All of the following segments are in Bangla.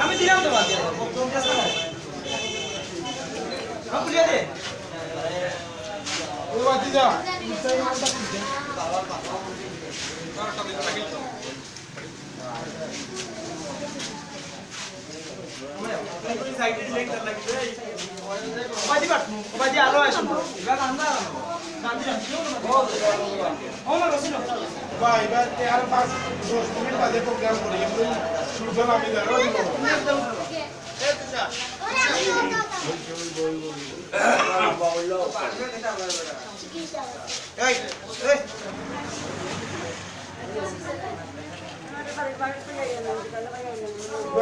আমি দিলাম তো বাদ দে ওই বাতি যা ভাই এবার আর 5-10 মিনিট বাদে প্রোগ্রাম করি কিন্তু সূর্য নামি যাবে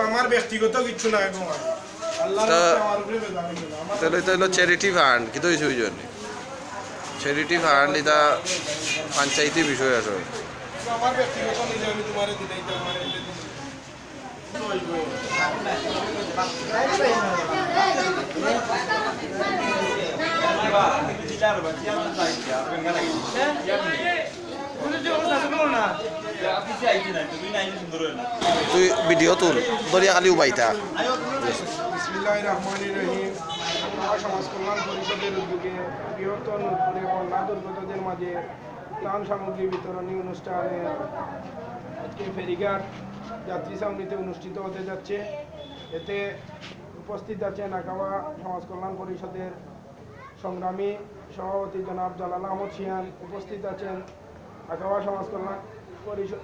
আমার ব্যক্তিগত কিছু নাই তোমার তাহলে তো হলো চ্যারিটি ফান্ড কিন্তু হয়েছে ওই জন্য চ্যারিটি ফান্ড এটা পঞ্চায়েতি বিষয় আসলে আমার ব্যক্তিগত নিজে আমি তোমার দিলেই তো আমার তুই ভিডিও তুল দরিয়া খালি উবাইতা বিসমিল্লাহির রহমানির রহিম সমাজ কল্যাণ পরিষদের উদ্যোগে বৃহত্তর নূরপুরে বন্যা দুর্গতদের মাঝে ত্রাণ সামগ্রী বিতরণী অনুষ্ঠানে আজকে ফেরিঘাট যাত্রী ছাউনিতে অনুষ্ঠিত হতে যাচ্ছে। এতে উপস্থিত আছেন আকাবা সমাজ কল্যাণ পরিষদের সংগ্রামী সভাপতি জনাব জালাল আহমদ শিয়ান, উপস্থিত আছেন আকাবা সমাজ কল্যাণ পরিষদ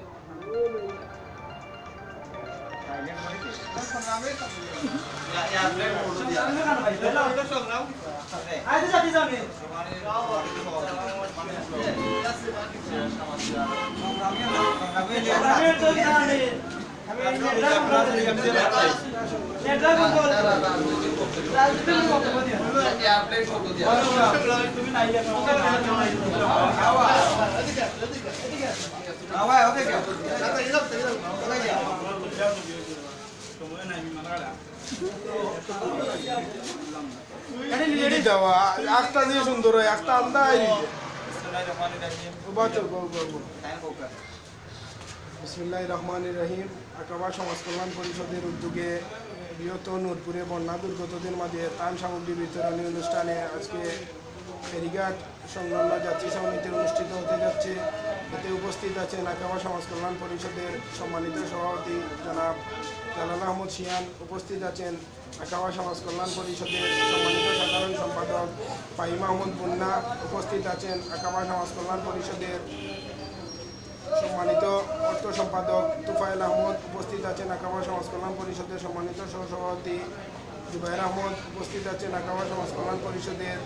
দেওয়া একটা দিয়ে সুন্দর হয় একটা আলাদা বিসমিল্লাহির রহমানির রহিম আকাবা সমাজ কল্যাণ পরিষদের উদ্যোগে বৃহত্তর নূরপুরে বন্যা দুর্গতদের মাঝে ত্রাণ সামগ্রী বিতরণী অনুষ্ঠানে আজকে ফেরিঘাট সংলগ্ন যাত্রী ছাউনিতে অনুষ্ঠিত হতে যাচ্ছে। এতে উপস্থিত আছেন আকাবা সমাজ কল্যাণ পরিষদের সম্মানিত সভাপতি জনাব জালাল আহমদ শিয়ান, উপস্থিত আছেন আকাবা সমাজ কল্যাণ পরিষদের সম্মানিত সাধারণ সম্পাদক ফাহিম আহমদ বুন্না, উপস্থিত আছেন আকাবা সমাজ কল্যাণ পরিষদের সম্মানিত অর্থ সম্পাদক তুফাইল আহমদ, উপস্থিত আছেন আকাবা সমাজ কল্যাণ পরিষদের সম্মানিত সহসভাপতি জুবাইর আহমদ, উপস্থিত আছেন আকাবা সমাজ কল্যাণ পরিষদের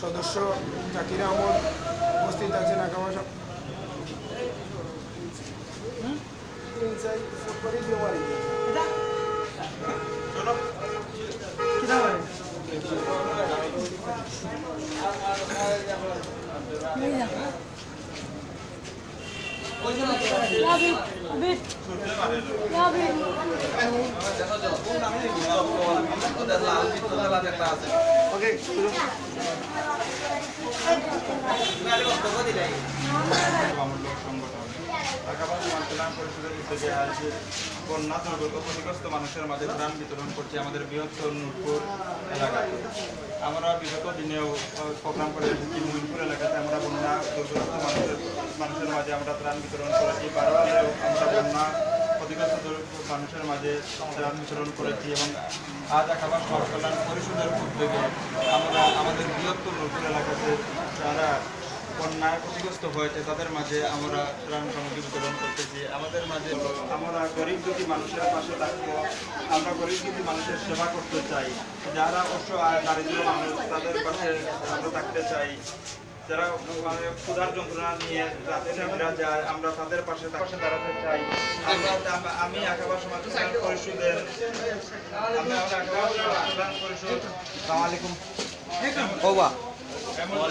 সদস্য জাকির আহমদ, উপস্থিত আছেন আকাবা বন্যা দুর্গত ক্ষতিগ্রস্ত মানুষের মাঝে ত্রাণ বিতরণ করছে আমাদের বৃহত্তর নূরপুর এলাকায়। আমরা বিগত দিনেও প্রোগ্রাম করে এসেছি মইনপুর এলাকাতে। আমরা বন্যা দুর্গত মানুষের মাঝে আমরা ত্রাণ বিতরণ করেছি। বারবারেও আমরা বন্যা ক্ষতিগ্রস্ত মানুষের মাঝে ত্রাণ বিতরণ করেছি এবং আজ আকাবা সমাজ কল্যাণ পরিষদের উদ্যোগে আমরা আমাদের বৃহত্তর নূরপুর এলাকাতে যারা বন্যায় ক্ষতিগ্রস্ত হয়েছে তাদের মাঝে আমরা ত্রাণ সামগ্রী বিতরণ করতেছি। আমাদের মাঝে আমরা গরিব দুঃখী মানুষের পাশে থাকবো, আমরা গরিব দুঃখী মানুষের সেবা করতে চাই। যারা অসহায় দারিদ্র মানুষ তাদের পাশে আমরা থাকতে চাই। যারা মানে ক্ষুধার যন্ত্রণা নিয়ে রাতে ফেরা যায় আমরা তাদের পাশে দাঁড়াতে চাই। আমি আকাবা সমাজ কল্যাণ পরিষদের আসসালামু আলাইকুম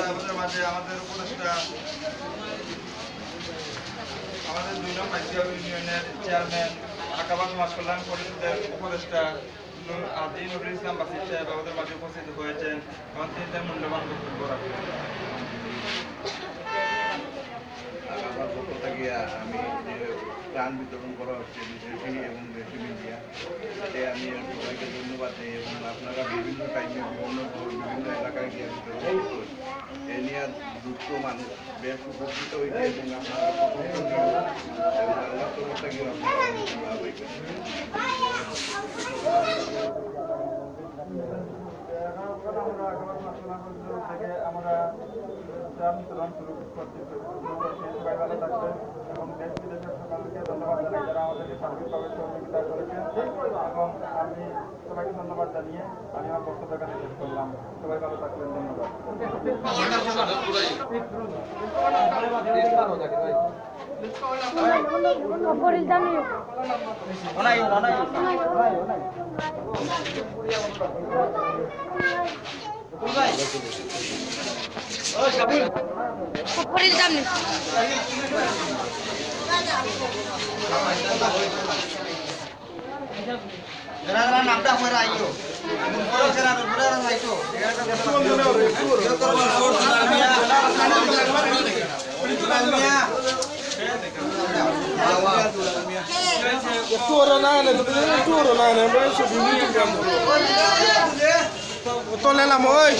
আমাদের মাঝে আমাদের উপদেষ্টা আমাদের 2 নং মাইজিয়া ইউনিয়নের চেয়ারম্যান আকাবা সমাজ কল্যাণ পরিষদের উপদেষ্টা নুরুল ইসলাম বাসির সাহেব আমাদের মাঝে উপস্থিত হয়েছেন এবং তিনি তার মূল্যবান বক্তব্য রাখবেন। আমি ত্রাণ বিতরণ করা হচ্ছে বিদেশি এবং দেশি মিডিয়া, এতে আমি সবাইকে ধন্যবাদ দিই এবং আপনারা বিভিন্ন টাইমে বিভিন্ন এলাকায় গিয়ে বিতরণ করছেন। এ নিয়ে দুঃখ মানুষ বেশ উপকৃত হয়েছে এবং আপনারা প্রশংসনীয় এবং আল্লাহ তরফ থেকে আপনারা লাভ হয়েছে। আমরা ত্রাণ বিতরণ শুরু করছি। সবাই ভালো থাকবেন এবং দেশ বিদেশের সকলকে ধন্যবাদ জানাই যারা আমাদেরকে সার্বিকভাবে সহযোগিতা করেছেন এবং আমি সবাইকে ধন্যবাদ জানিয়ে আমি আমার বক্তব্য এখানে শেষ করলাম। সবাই ভালো থাকবেন, ধন্যবাদ। নামটা হয়ে আইও তোলেলাম ওই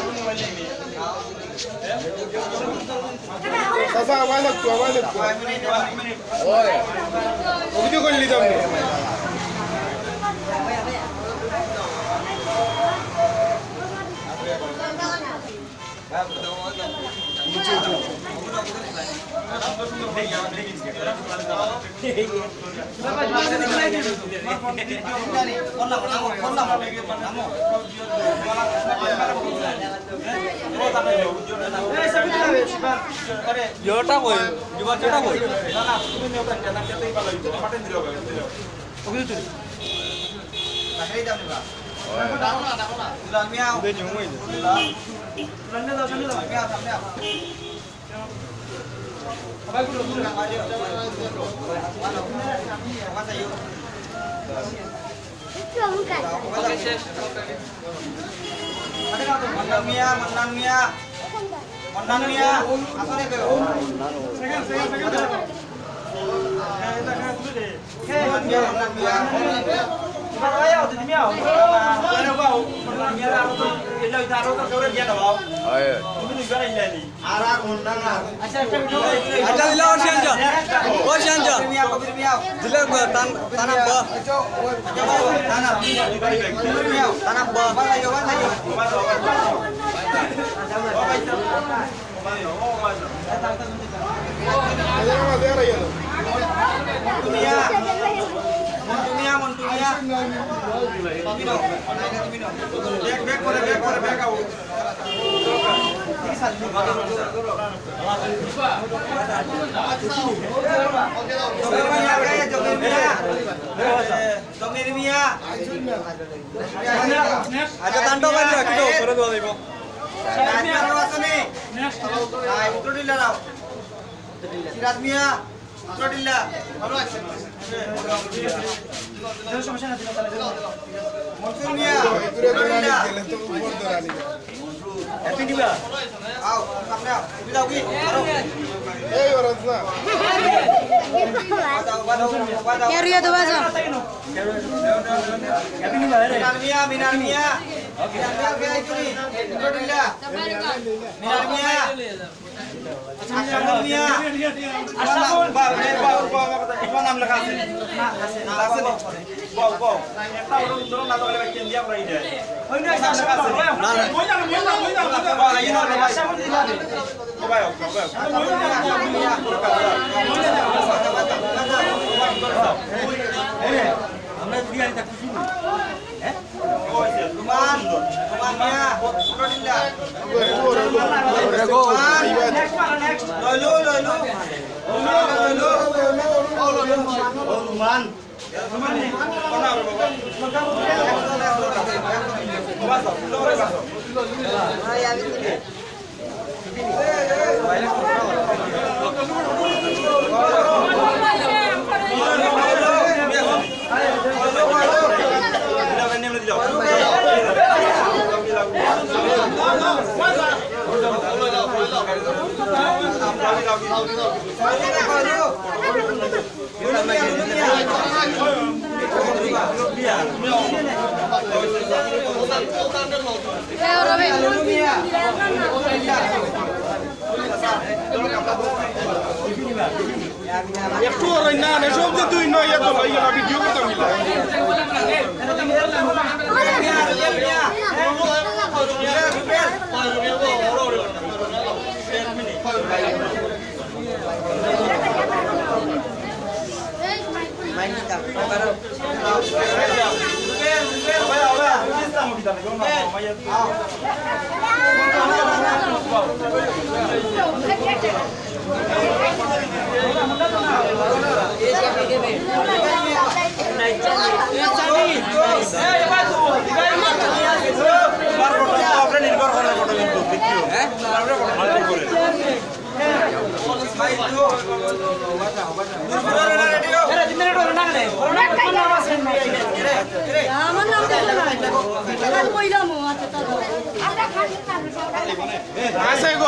চাচা আওয়াজ একটু অভিযোগ করলি তো আপনি Jota boy, Jota boy. Hello. একটু ওই না না সব যে তুই নয় এত ভাই না ভিডিও কথা মিলা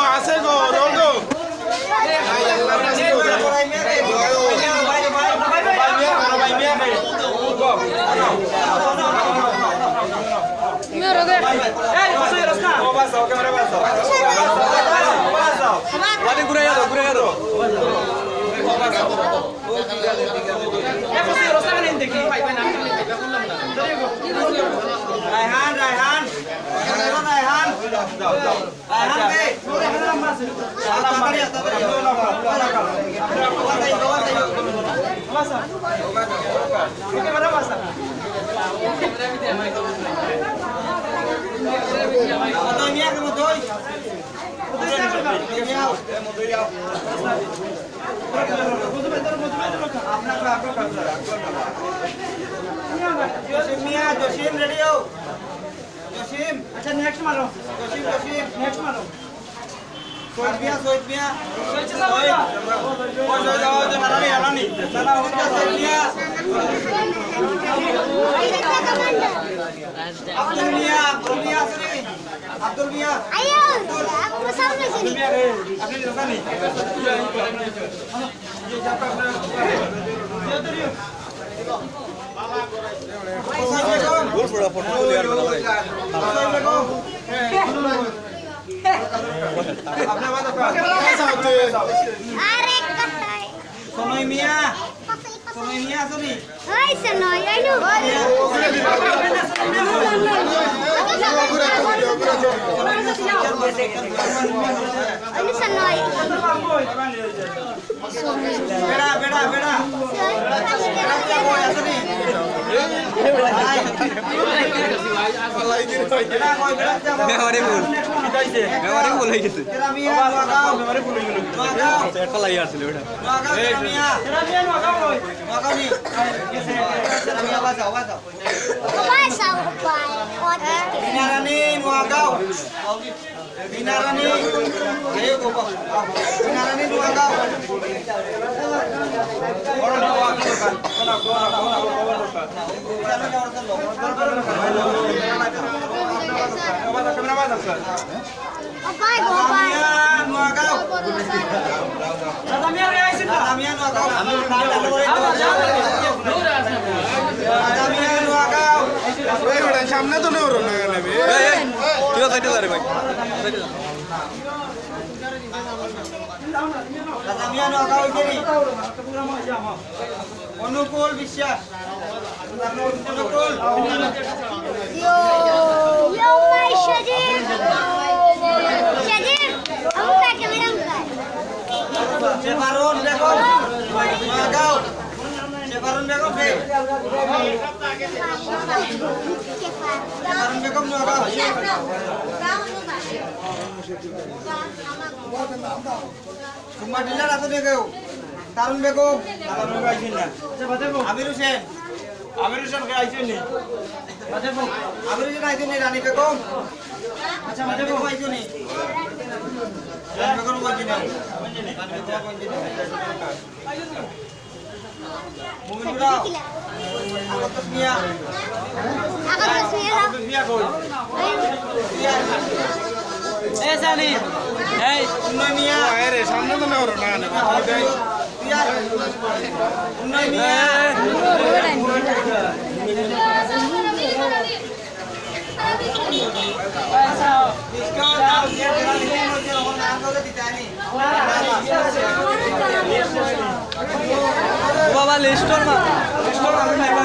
আছে গো রোগো রায়হান রায়হান রায়হান জসিম রেডি হও জসিম আচ্ছা নেক্সট মারো জসিম নেক্সট মারো সোহিত মিয়া আব্দুল মিয়া ayo aku sampai sini আপনি জানেন arek katai সোনই মিয়া শুনি hai senoi ayo ayo senoi বেড়া বেড়া বেড়া শুনি মেমরি ভুল মেমরি ভুল হয়ে গেছে একটা লাগি আসছিল ওটা vai sao pai Binarani Nuagao Binarani ayo gopo Binarani Nuagao orang Nuagao kan pai go pai Nuagao Adamia Nuagao Adamia Nuagao সামনে তো নেই ওর না নেবে তুই সাইডে যা রে ভাই Adamia Nuagao ini অনুকূল বিশ্বাস অনুকূল yo mai shadir kamu pakai minum kan Sefarun Begum Nuagao Sefarun Begum Sefarun Begum Nuagao Cuma dilar atau dia kau Tarun Begum Amir Hussein ke aicun ni Amir Hussein aicun ni Rani Begum Rani Begum aicun ni Rani Begum aicun ni Rani Begum aicun ni Mumin Burao Aku Tasmia akan kesini Tasmia kau ayo Sani উন্নয় মিয়া আরে সামনে তো না উন্নয় মিয়া বাবা লিস্টর না লিস্টর আমি খাইবা